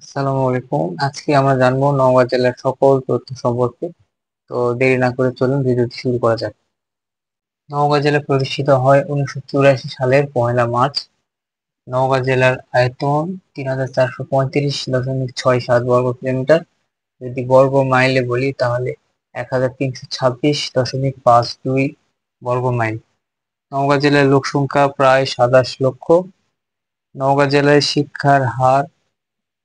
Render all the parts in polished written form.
আসসালামু আলাইকুম। আজকে আমরা জানবো নওগাঁ জেলার সকল তথ্য সম্পর্কে। তো দেরি না করে চলুন ভিডিওটি শুরু করা যাক। নওগাঁ জেলা প্রতিষ্ঠিত হয় 1984 সালের 1 মার্চ। নওগাঁ জেলার আয়তন 3435.67 বর্গ কিলোমিটার। যদি বর্গ মাইলে বলি তাহলে 1326.52 বর্গ মাইল। নওগাঁ জেলার লোক সংখ্যা প্রায় 27 লক্ষ। নওগাঁ জেলায় শিক্ষার হার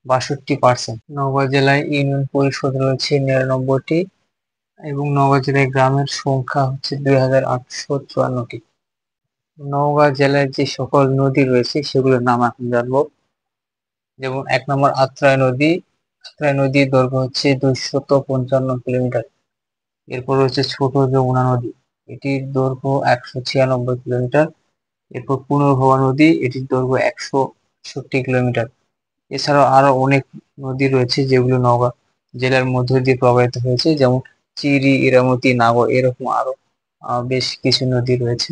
62%। নওগাঁ জেলায় ইউনিয়ন পরিষদ রয়েছে 99টি এবং নওগাঁ জেলায় গ্রামের সংখ্যা হচ্ছে 2854টি। নওগাঁ জেলায় যে সকল নদী রয়েছে সেগুলোর নাম এখন জানবো। যেমন 1 নম্বর আত্রাই নদী। আত্রাই নদীর দৈর্ঘ্য হচ্ছে 255 কিলোমিটার। এরপর রয়েছে ছোট যমুনা নদী, এটির দৈর্ঘ্য 196 কিলোমিটার। এরপর পুনর্ভবা নদী, এটির দৈর্ঘ্য 166 কিলোমিটার। এছাড়াও আরো অনেক নদী রয়েছে যেগুলো নওগাঁ জেলার মধ্য দিয়ে প্রবাহিত হয়েছে, যেমন চিরি, ইরামতি, নাগর, এরকম আরো বেশ কিছু নদী রয়েছে।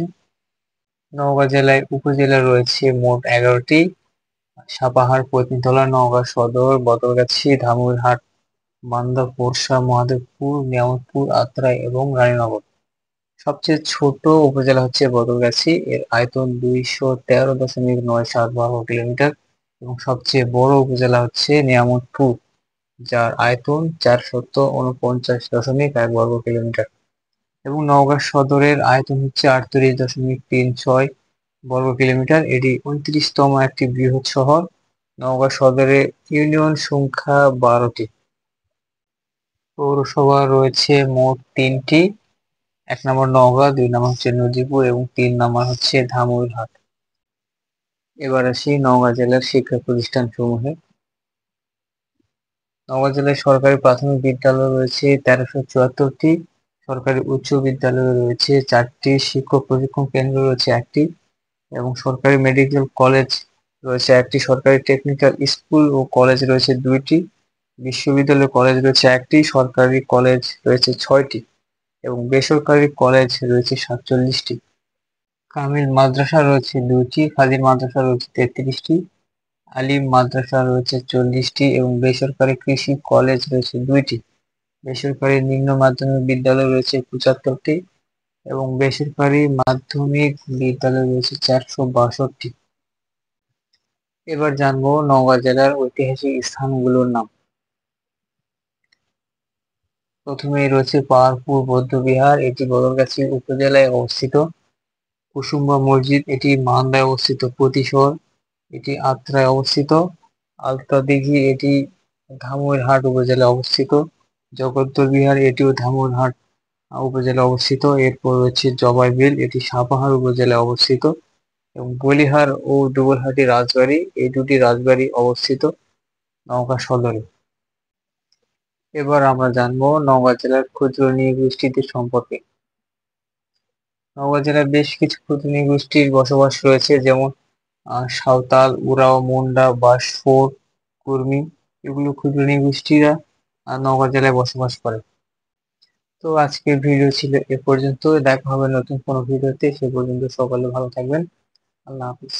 নওগাঁ জেলায় উপজেলা রয়েছে মোট 11টি: সাপাহার, পত্নীতলা, নওগাঁ সদর, বদলগাছি, ধামইরহাট, বান্দা, পোরশা, মহাদেবপুর, নিয়ামতপুর, আত্রাই এবং রানীনগর। সবচেয়ে ছোট উপজেলা হচ্ছে বদলগাছি, এর আয়তন 213.97 বর্গ কিলোমিটার এবং সবচেয়ে বড় উপজেলা হচ্ছে নিয়ামতপুর, যার আয়তন 449.1 বর্গ কিলোমিটার এবং নওগাঁ সদরের আয়তন হচ্ছে 38.36 বর্গ কিলোমিটার। এটি 29তম একটি বৃহৎ শহর। নওগাঁ সদরে ইউনিয়ন সংখ্যা 12টি। পৌরসভা রয়েছে মোট 3টি: 1 নম্বর নওগাঁ, 2 নম্বর হচ্ছে নজিপুর এবং 3 নম্বর হচ্ছে ধামইরহাট। এবার আসি নওগাঁ জেলার শিক্ষা প্রতিষ্ঠান সমূহে। নওগাঁ জেলায় সরকারি প্রাথমিক বিদ্যালয় রয়েছে 1374টি, সরকারি উচ্চ বিদ্যালয় রয়েছে 4টি, শিক্ষক প্রশিক্ষণ কেন্দ্র রয়েছে 1টি এবং সরকারি মেডিকেল কলেজ রয়েছে 1টি, সরকারি টেকনিক্যাল স্কুল ও কলেজ রয়েছে 2টি, বিশ্ববিদ্যালয় কলেজ রয়েছে 1টি, সরকারি কলেজ রয়েছে 6টি এবং বেসরকারি কলেজ রয়েছে 47টি। কামিল মাদ্রাসা রয়েছে 2টি, ফাজিল মাদ্রাসা রয়েছে 33টি, আলিম মাদ্রাসা রয়েছে 40টি এবং বেসরকারি কৃষি কলেজ রয়েছে 2টি। বেসরকারি নিম্ন মাধ্যমিক বিদ্যালয় রয়েছে 75টি এবং বেসরকারি মাধ্যমিক বিদ্যালয় রয়েছে 462টি। এবার জানবো নওগাঁ জেলার ঐতিহাসিক স্থানগুলোর নাম। প্রথমেই রয়েছে পাহাড়পুর বৌদ্ধবিহার, এটি বদলগাছি উপজেলায় অবস্থিত। কুসুম্বা মসজিদ, এটি মান্দায় অবস্থিত। পতিশোর, এটি আত্রায় অবস্থিত। আলতা দিঘি, এটি ধামইরহাট উপজেলায় অবস্থিত। জগদ্দল বিহার, এটিও ধামইরহাট উপজেলায় অবস্থিত। এরপর রয়েছে জবাই বিল, এটি সাপাহার উপজেলায় অবস্থিত এবং বলিহার ও দুবলহাটি রাজবাড়ী, এই দুটি রাজবাড়ী অবস্থিত নওগাঁ সদরে। এবার আমরা জানবো নওগাঁ জেলার ক্ষুদ্র নৃগোষ্ঠীদের সম্পর্কে। নওগাঁ জেলায় বেশ কিছু ক্ষুদ্র নৃগোষ্ঠীর বসবাস রয়েছে, যেমন সাঁওতাল, উরাও, মুন্ডা, বাসফোর, কুর্মি, এগুলো ক্ষুদ্র নৃগোষ্ঠীরা নওগাঁ জেলায় বসবাস করে। তো আজকের ভিডিও ছিল এ পর্যন্ত। দেখা হবে নতুন কোনো ভিডিওতে, সে পর্যন্ত সকলে ভালো থাকবেন। আল্লাহ হাফিজ।